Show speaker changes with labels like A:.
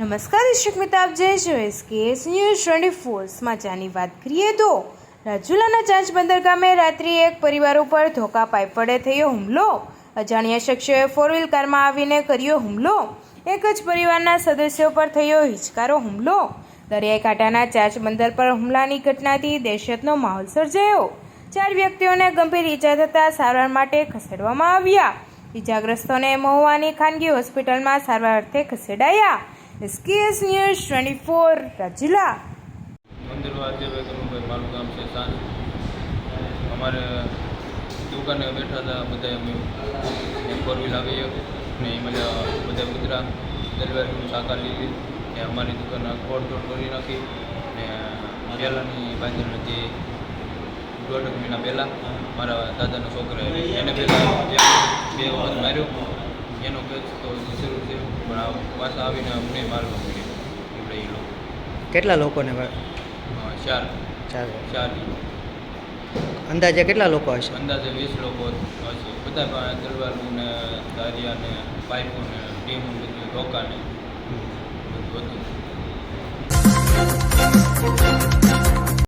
A: નમસ્કાર દર્શક મિત્રો, આપ જય છો SKS ન્યૂઝ 24 સમાચારની વાત કરીએ તો રાજુલાના ચાંચ બંદર ગામે રાત્રિ એક પરિવાર ઉપર ધોકા પાઇપ વડે થયો હુમલો। અજાણ્યા શખ્સોએ 4 વ્હીલ કારમાં આવીને કર્યો હુમલો। એક જ પરિવારના સદસ્યો પર થયો હિચકારો હુમલો। દરિયાઈ કાંઠાના ચાંચ બંદર પર હુમલાની ઘટનાથી દહેશતનો માહોલ સર્જાયો। 4 વ્યક્તિઓને ગંભીર ઈજા થતાં સારવાર માટે ખસેડવામાં આવ્યા। ઈજાગ્રસ્તોને મહુવાની ખાનગી હોસ્પિટલમાં સારવાર અર્થે ખસેડાયા। SKS news 24 Rajula.
B: મંદિરવાદ મારું ગામ છે સાંજ। અમારે દુકાને બેઠા હતા બધા, અમે 4 વ્હીલ આવી ને એમાં બધા કૂતરા દરવાજાનું સાકાર લીધી ને અમારી દુકાન ખોડતોડ કરી નાખી ને પહેલાંની બાજુ જે 1.5 મહિના પહેલાં મારા દાદાનો છોકરા એને પહેલાં 2 વખત માર્યો। એનો કેસ તો શરૂ છે, પણ પાછા આવીને અમને મારવા મળ્યો એવડે એ લોકો।
C: કેટલા લોકોને?
B: 4
C: અંદાજે કેટલા લોકો હશે?
B: અંદાજે 20 લોકો હશે। બધા તલવારું ને દારિયા ને પાઇપો ને ટીમ બધું ધોકા ને બધું હતું।